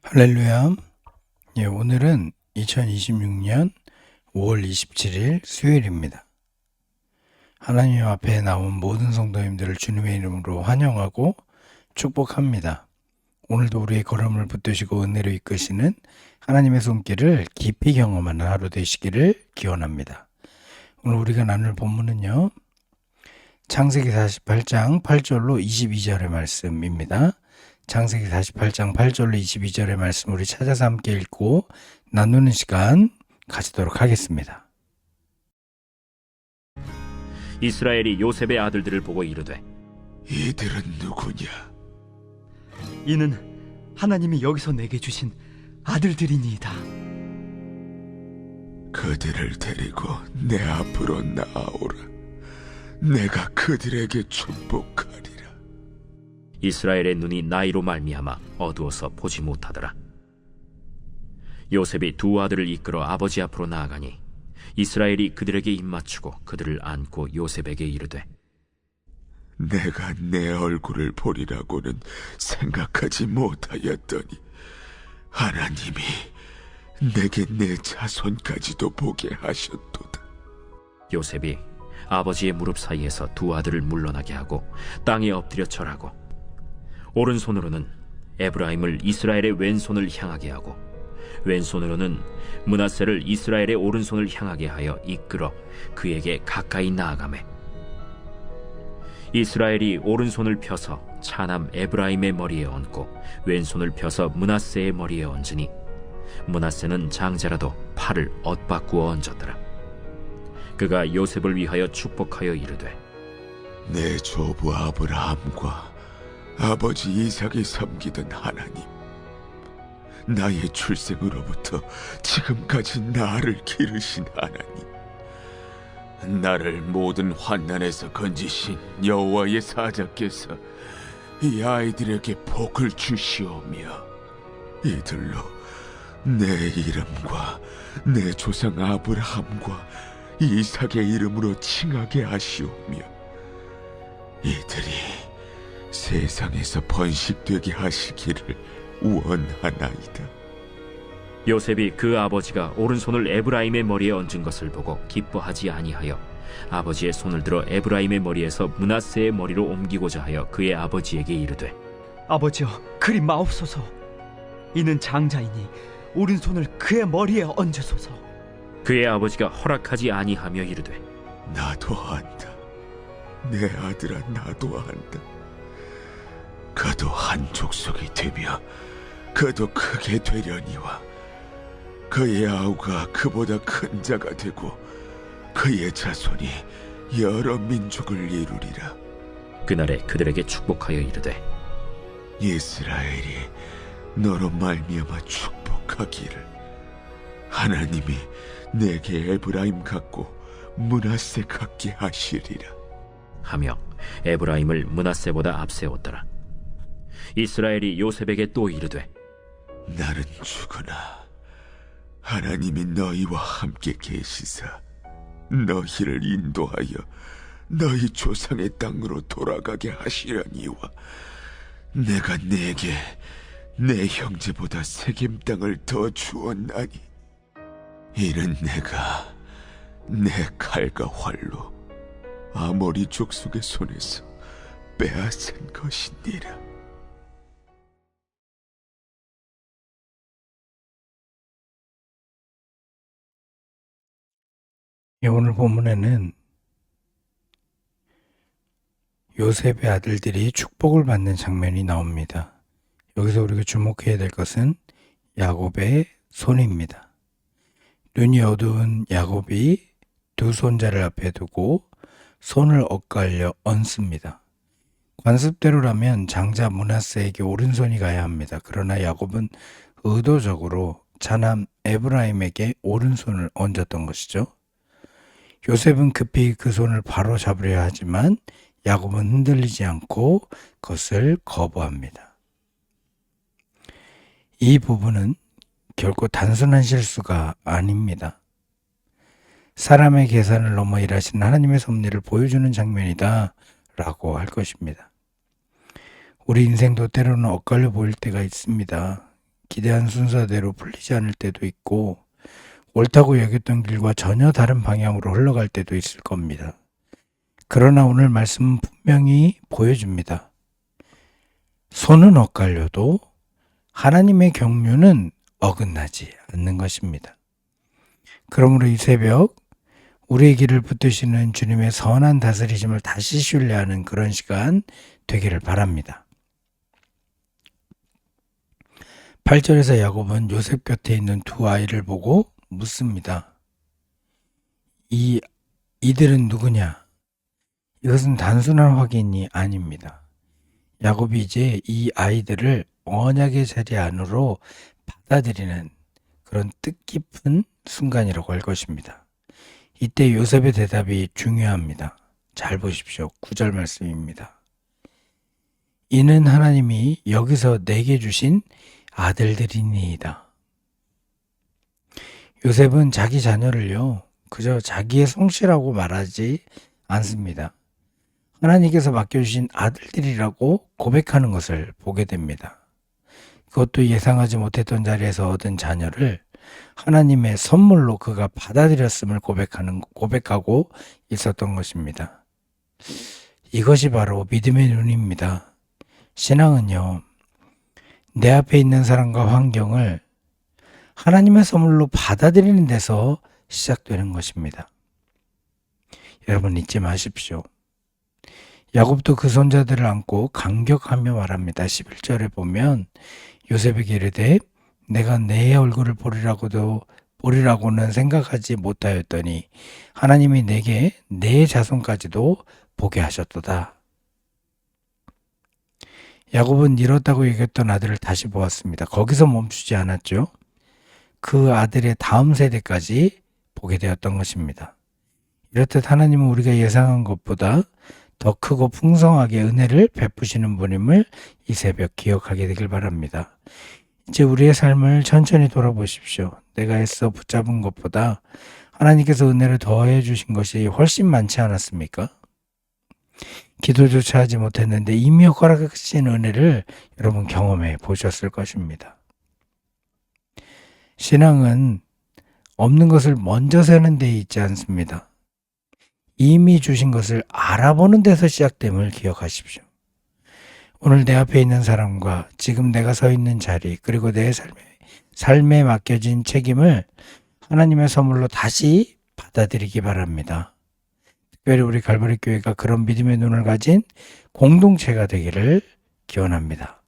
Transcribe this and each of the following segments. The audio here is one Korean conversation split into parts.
할렐루야. 오늘은 2026년 5월 27일 수요일입니다. 하나님 앞에 나온 모든 성도님들을 주님의 이름으로 환영하고 축복합니다. 오늘도 우리의 걸음을 붙드시고 은혜로 이끄시는 하나님의 손길을 깊이 경험하는 하루 되시기를 기원합니다. 오늘 우리가 나눌 본문은요, 창세기 48장 8절로 22절의 말씀입니다. 창세기 48장 8절로 22절의 말씀 우리 찾아서 함께 읽고 나누는 시간 가지도록 하겠습니다. 이스라엘이 요셉의 아들들을 보고 이르되 이들은 누구냐? 이는 하나님이 여기서 내게 주신 아들들이니이다. 그들을 데리고 내 앞으로 나아오라. 내가 그들에게 축복하리라. 이스라엘의 눈이 나이로 말미암아 어두워서 보지 못하더라. 요셉이 두 아들을 이끌어 아버지 앞으로 나아가니 이스라엘이 그들에게 입맞추고 그들을 안고 요셉에게 이르되 내가 내 얼굴을 보리라고는 생각하지 못하였더니 하나님이 내게 내 자손까지도 보게 하셨도다. 요셉이 아버지의 무릎 사이에서 두 아들을 물러나게 하고 땅에 엎드려 절하고 오른손으로는 에브라임을 이스라엘의 왼손을 향하게 하고 왼손으로는 므낫세를 이스라엘의 오른손을 향하게 하여 이끌어 그에게 가까이 나아가매 이스라엘이 오른손을 펴서 차남 에브라임의 머리에 얹고 왼손을 펴서 므낫세의 머리에 얹으니 므낫세는 장자라도 팔을 엇바꾸어 얹었더라. 그가 요셉을 위하여 축복하여 이르되 내 조부 아브라함과 아버지 이삭이 섬기던 하나님, 나의 출생으로부터 지금까지 나를 기르신 하나님, 나를 모든 환난에서 건지신 여호와의 사자께서 이 아이들에게 복을 주시오며 이들로 내 이름과 내 조상 아브라함과 이삭의 이름으로 칭하게 하시오며 이들이 세상에서 번식되게 하시기를 원하나이다. 요셉이 그 아버지가 오른손을 에브라임의 머리에 얹은 것을 보고 기뻐하지 아니하여 아버지의 손을 들어 에브라임의 머리에서 므낫세의 머리로 옮기고자 하여 그의 아버지에게 이르되 아버지여, 그리 마옵소서. 이는 장자이니 오른손을 그의 머리에 얹으소서. 그의 아버지가 허락하지 아니하며 이르되 나도 안다. 내 아들아, 나도 안다. 그도 한 족속이 되며 그도 크게 되려니와 그의 아우가 그보다 큰 자가 되고 그의 자손이 여러 민족을 이루리라. 그날에 그들에게 축복하여 이르되 이스라엘이 너로 말미암아 축복하기를 하나님이 내게 에브라임 같고 므낫세 같게 하시리라 하며 에브라임을 므낫세보다 앞세웠더라. 이스라엘이 요셉에게 또 이르되 나는 죽으나 하나님이 너희와 함께 계시사 너희를 인도하여 너희 조상의 땅으로 돌아가게 하시려니와 내가 네게 내 형제보다 세겜 땅을 더 주었나니 이는 내가 내 칼과 활로 아모리 족속의 손에서 빼앗은 것이니라. 오늘 본문에는 요셉의 아들들이 축복을 받는 장면이 나옵니다. 여기서 우리가 주목해야 될 것은 야곱의 손입니다. 눈이 어두운 야곱이 두 손자를 앞에 두고 손을 엇갈려 얹습니다. 관습대로라면 장자 므낫세에게 오른손이 가야 합니다. 그러나 야곱은 의도적으로 차남 에브라임에게 오른손을 얹었던 것이죠. 요셉은 급히 그 손을 바로 잡으려 하지만 야곱은 흔들리지 않고 그것을 거부합니다. 이 부분은 결코 단순한 실수가 아닙니다. 사람의 계산을 넘어 일하시는 하나님의 섭리를 보여주는 장면이다 라고 할 것입니다. 우리 인생도 때로는 엇갈려 보일 때가 있습니다. 기대한 순서대로 풀리지 않을 때도 있고 옳다고 여겼던 길과 전혀 다른 방향으로 흘러갈 때도 있을 겁니다. 그러나 오늘 말씀은 분명히 보여줍니다. 손은 엇갈려도 하나님의 경륜은 어긋나지 않는 것입니다. 그러므로 이 새벽 우리의 길을 붙드시는 주님의 선한 다스리심을 다시 신뢰하는 그런 시간 되기를 바랍니다. 8절에서 야곱은 요셉 곁에 있는 두 아이를 보고 묻습니다. 이들은 누구냐? 이것은 단순한 확인이 아닙니다. 야곱이 이제 이 아이들을 언약의 자리 안으로 받아들이는 그런 뜻깊은 순간이라고 할 것입니다. 이때 요셉의 대답이 중요합니다. 잘 보십시오. 9절 말씀입니다. 이는 하나님이 여기서 내게 주신 아들들이니이다. 요셉은 자기 자녀를요, 그저 자기의 성씨라고 말하지 않습니다. 하나님께서 맡겨주신 아들들이라고 고백하는 것을 보게 됩니다. 그것도 예상하지 못했던 자리에서 얻은 자녀를 하나님의 선물로 그가 받아들였음을 고백하고 있었던 것입니다. 이것이 바로 믿음의 눈입니다. 신앙은요, 내 앞에 있는 사람과 환경을 하나님의 선물로 받아들이는 데서 시작되는 것입니다. 여러분 잊지 마십시오. 야곱도 그 손자들을 안고 감격하며 말합니다. 11절에 보면 요셉에게 이르되 내가 내 얼굴을 보리라고는 생각하지 못하였더니 하나님이 내게 내 자손까지도 보게 하셨도다. 야곱은 잃었다고 여겼던 아들을 다시 보았습니다. 거기서 멈추지 않았죠. 그 아들의 다음 세대까지 보게 되었던 것입니다. 이렇듯 하나님은 우리가 예상한 것보다 더 크고 풍성하게 은혜를 베푸시는 분임을 이 새벽 기억하게 되길 바랍니다. 이제 우리의 삶을 천천히 돌아보십시오. 내가 애써 붙잡은 것보다 하나님께서 은혜를 더해 주신 것이 훨씬 많지 않았습니까? 기도조차 하지 못했는데 이미 허락하신 은혜를 여러분 경험해 보셨을 것입니다. 신앙은 없는 것을 먼저 세는 데 있지 않습니다. 이미 주신 것을 알아보는 데서 시작됨을 기억하십시오. 오늘 내 앞에 있는 사람과 지금 내가 서 있는 자리 그리고 내 삶에 맡겨진 책임을 하나님의 선물로 다시 받아들이기 바랍니다. 특별히 우리 갈보리 교회가 그런 믿음의 눈을 가진 공동체가 되기를 기원합니다.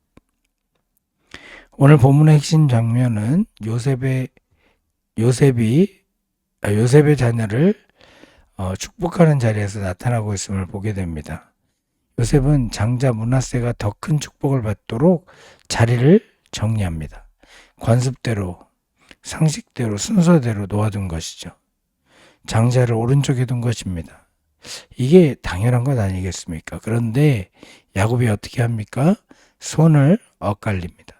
오늘 본문의 핵심 장면은 요셉의 자녀를 축복하는 자리에서 나타나고 있음을 보게 됩니다. 요셉은 장자 므낫세가 더 큰 축복을 받도록 자리를 정리합니다. 관습대로, 상식대로, 순서대로 놓아둔 것이죠. 장자를 오른쪽에 둔 것입니다. 이게 당연한 것 아니겠습니까? 그런데 야곱이 어떻게 합니까? 손을 엇갈립니다.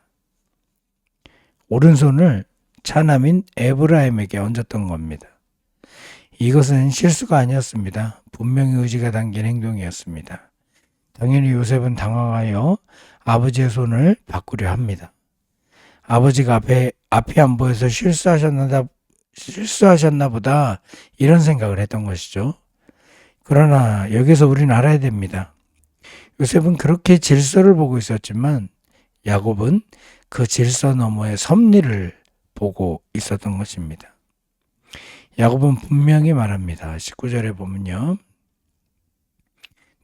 오른손을 차남인 에브라임에게 얹었던 겁니다. 이것은 실수가 아니었습니다. 분명히 의지가 담긴 행동이었습니다. 당연히 요셉은 당황하여 아버지의 손을 바꾸려 합니다. 아버지가 앞이 안 보여서 실수하셨나 보다 이런 생각을 했던 것이죠. 그러나 여기서 우리는 알아야 됩니다. 요셉은 그렇게 질서를 보고 있었지만 야곱은 그 질서 너머의 섭리를 보고 있었던 것입니다. 야곱은 분명히 말합니다. 19절에 보면요.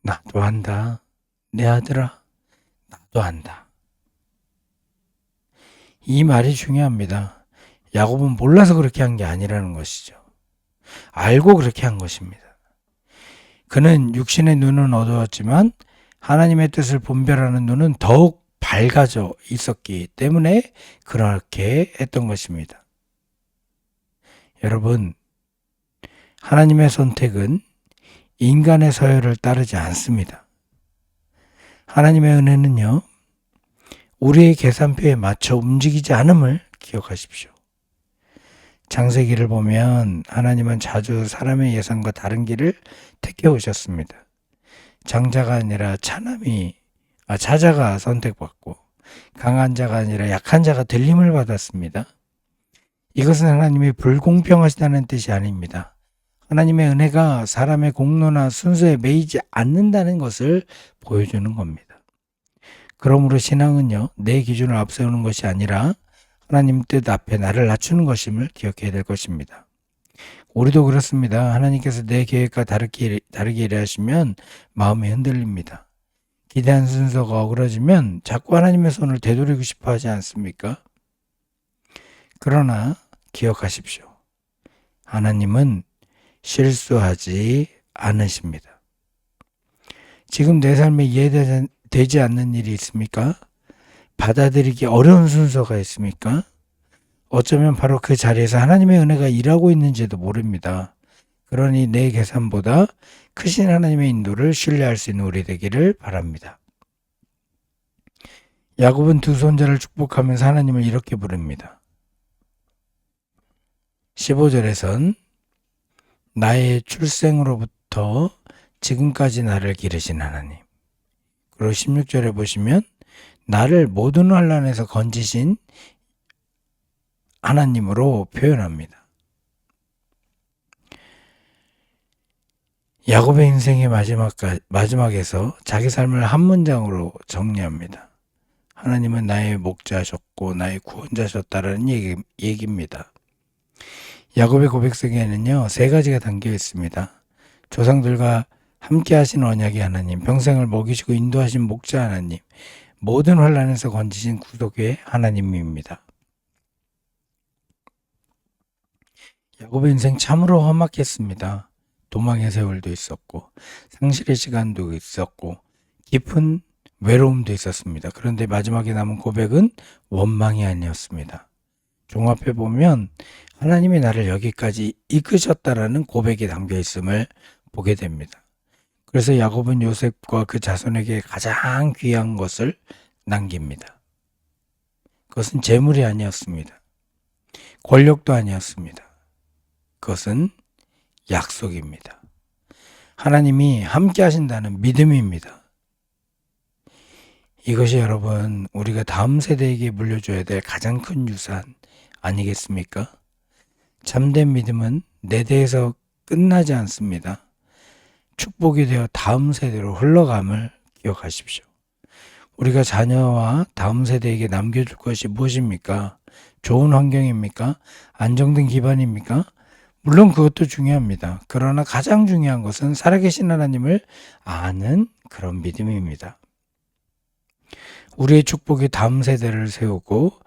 나도 한다. 내 아들아, 나도 한다. 이 말이 중요합니다. 야곱은 몰라서 그렇게 한 게 아니라는 것이죠. 알고 그렇게 한 것입니다. 그는 육신의 눈은 어두웠지만 하나님의 뜻을 분별하는 눈은 더욱 밝아져 있었기 때문에 그렇게 했던 것입니다. 여러분, 하나님의 선택은 인간의 서열을 따르지 않습니다. 하나님의 은혜는요, 우리의 계산표에 맞춰 움직이지 않음을 기억하십시오. 창세기를 보면 하나님은 자주 사람의 예상과 다른 길을 택해 오셨습니다. 장자가 아니라 차자가 선택받고 강한 자가 아니라 약한 자가 들림을 받았습니다. 이것은 하나님이 불공평하시다는 뜻이 아닙니다. 하나님의 은혜가 사람의 공로나 순서에 매이지 않는다는 것을 보여주는 겁니다. 그러므로 신앙은요, 내 기준을 앞세우는 것이 아니라 하나님 뜻 앞에 나를 낮추는 것임을 기억해야 될 것입니다. 우리도 그렇습니다. 하나님께서 내 계획과 다르게 일하시면 마음이 흔들립니다. 기대한 순서가 어그러지면 자꾸 하나님의 손을 되돌리고 싶어 하지 않습니까? 그러나 기억하십시오. 하나님은 실수하지 않으십니다. 지금 내 삶에 이해되지 않는 일이 있습니까? 받아들이기 어려운 순서가 있습니까? 어쩌면 바로 그 자리에서 하나님의 은혜가 일하고 있는지도 모릅니다. 그러니 내 계산보다 크신 하나님의 인도를 신뢰할 수 있는 우리 되기를 바랍니다. 야곱은 두 손자를 축복하면서 하나님을 이렇게 부릅니다. 15절에선 나의 출생으로부터 지금까지 나를 기르신 하나님. 그리고 16절에 보시면 나를 모든 환난에서 건지신 하나님으로 표현합니다. 야곱의 인생의 마지막에서 자기 삶을 한 문장으로 정리합니다. 하나님은 나의 목자셨고 나의 구원자셨다라는 얘기입니다. 야곱의 고백 속에는요, 세 가지가 담겨 있습니다. 조상들과 함께 하신 언약의 하나님, 평생을 먹이시고 인도하신 목자 하나님, 모든 환난에서 건지신 구속의 하나님입니다. 야곱의 인생 참으로 험악했습니다. 도망의 세월도 있었고 상실의 시간도 있었고 깊은 외로움도 있었습니다. 그런데 마지막에 남은 고백은 원망이 아니었습니다. 종합해보면 하나님이 나를 여기까지 이끄셨다라는 고백이 담겨 있음을 보게 됩니다. 그래서 야곱은 요셉과 그 자손에게 가장 귀한 것을 남깁니다. 그것은 재물이 아니었습니다. 권력도 아니었습니다. 그것은 약속입니다. 하나님이 함께 하신다는 믿음입니다. 이것이 여러분, 우리가 다음 세대에게 물려줘야 될 가장 큰 유산 아니겠습니까? 참된 믿음은 내 대에서 끝나지 않습니다. 축복이 되어 다음 세대로 흘러감을 기억하십시오. 우리가 자녀와 다음 세대에게 남겨줄 것이 무엇입니까? 좋은 환경입니까? 안정된 기반입니까? 물론 그것도 중요합니다. 그러나 가장 중요한 것은 살아계신 하나님을 아는 그런 믿음입니다. 우리의 축복이 다음 세대를 세우고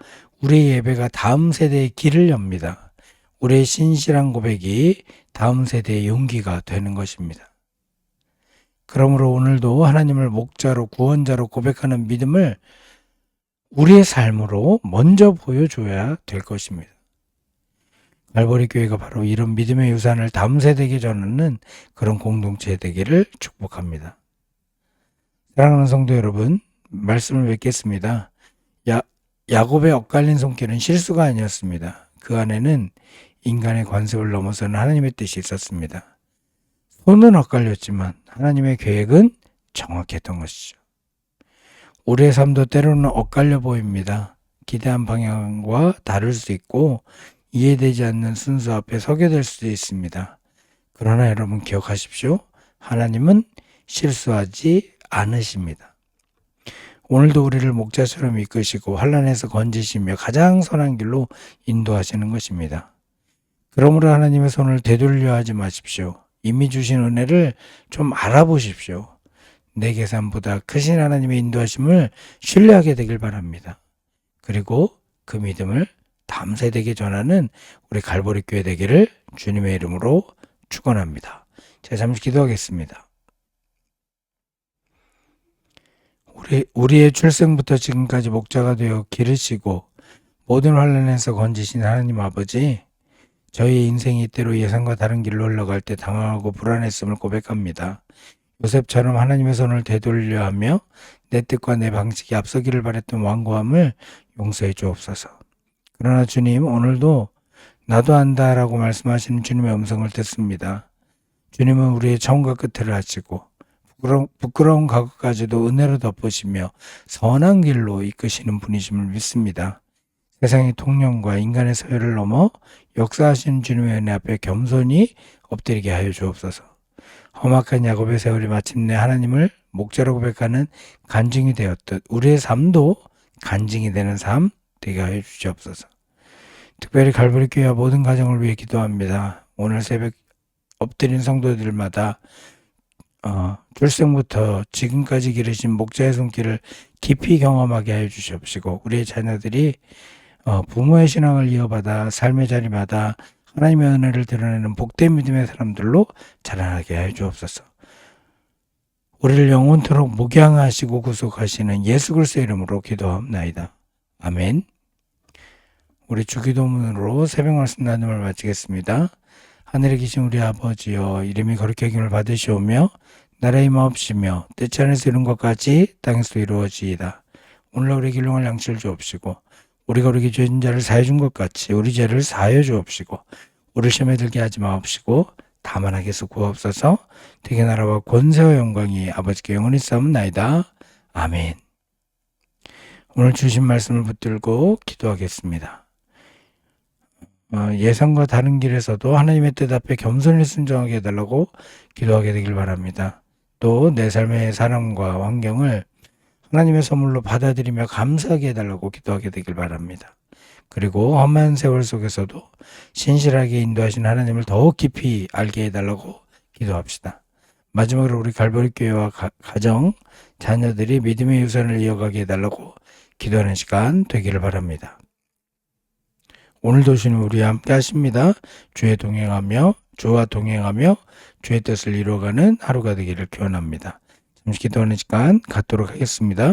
우리의 예배가 다음 세대의 길을 엽니다. 우리의 신실한 고백이 다음 세대의 용기가 되는 것입니다. 그러므로 오늘도 하나님을 목자로 구원자로 고백하는 믿음을 우리의 삶으로 먼저 보여줘야 될 것입니다. 갈보리 교회가 바로 이런 믿음의 유산을 다음 세대에게 전하는 그런 공동체 되기를 축복합니다. 사랑하는 성도 여러분, 말씀을 맺겠습니다. 야곱의 엇갈린 손길은 실수가 아니었습니다. 그 안에는 인간의 관습을 넘어서는 하나님의 뜻이 있었습니다. 손은 엇갈렸지만 하나님의 계획은 정확했던 것이죠. 우리의 삶도 때로는 엇갈려 보입니다. 기대한 방향과 다를 수 있고 이해되지 않는 순서 앞에 서게 될 수도 있습니다. 그러나 여러분 기억하십시오. 하나님은 실수하지 않으십니다. 오늘도 우리를 목자처럼 이끄시고 환난에서 건지시며 가장 선한 길로 인도하시는 것입니다. 그러므로 하나님의 손을 되돌려 하지 마십시오. 이미 주신 은혜를 좀 알아보십시오. 내 계산보다 크신 하나님의 인도하심을 신뢰하게 되길 바랍니다. 그리고 그 믿음을 다음 세대에게 전하는 우리 갈보리 교회 되기를 주님의 이름으로 축원합니다. 제가 잠시 기도하겠습니다. 우리의 출생부터 지금까지 목자가 되어 기르시고 모든 환난에서 건지신 하나님 아버지, 저희 인생이 때로 예상과 다른 길로 흘러갈 때 당황하고 불안했음을 고백합니다. 요셉처럼 하나님의 손을 되돌려 하며 내 뜻과 내 방식이 앞서기를 바랬던 완고함을 용서해 주옵소서. 그러나 주님, 오늘도 나도 안다라고 말씀하시는 주님의 음성을 듣습니다. 주님은 우리의 처음과 끝을 아시고 부끄러운 과거까지도 은혜로 덮으시며 선한 길로 이끄시는 분이심을 믿습니다. 세상의 통념과 인간의 서열을 넘어 역사하시는 주님의 은혜 앞에 겸손히 엎드리게 하여 주옵소서. 험악한 야곱의 세월이 마침내 하나님을 목자로 고백하는 간증이 되었듯 우리의 삶도 간증이 되는 삶 되게 하여 주시옵소서. 특별히 갈보리 교회와 모든 가정을 위해 기도합니다. 오늘 새벽 엎드린 성도들마다 출생부터 지금까지 기르신 목자의 손길을 깊이 경험하게 하여 주시옵시고 우리의 자녀들이 부모의 신앙을 이어받아 삶의 자리마다 하나님의 은혜를 드러내는 복된 믿음의 사람들로 자라나게 하여 주옵소서. 우리를 영원토록 목양하시고 구속하시는 예수 그리스도의 이름으로 기도합나이다. 아멘. 우리 주기도문으로 새벽 말씀 나눔을 마치겠습니다. 하늘에 계신 우리 아버지여, 이름이 거룩히 여김을 받으시오며 나라의 임하옵시며 뜻지 않으서 이룬 것 같이 땅에서도 이루어지이다. 오늘 우리 길롱할 양식을 주옵시고 우리가 우리에게 죄진 자를 사해 준 것 같이 우리 죄를 사하여 주옵시고 우리를 시험에 들게 하지 마옵시고 다만 악에서 구하옵소서. 되게 나라와 권세와 영광이 아버지께 영원히 싸움나이다. 아멘. 오늘 주신 말씀을 붙들고 기도하겠습니다. 예상과 다른 길에서도 하나님의 뜻 앞에 겸손히 순종하게 해달라고 기도하게 되길 바랍니다. 또 내 삶의 사람과 환경을 하나님의 선물로 받아들이며 감사하게 해달라고 기도하게 되길 바랍니다. 그리고 험한 세월 속에서도 신실하게 인도하신 하나님을 더욱 깊이 알게 해달라고 기도합시다. 마지막으로 우리 갈보리 교회와 가정, 자녀들이 믿음의 유산을 이어가게 해달라고 기도하는 시간 되기를 바랍니다. 오늘도 주님 우리와 함께 하십니다. 주와 동행하며 주의 뜻을 이루어가는 하루가 되기를 기원합니다. 잠시 기도하는 시간 갖도록 하겠습니다.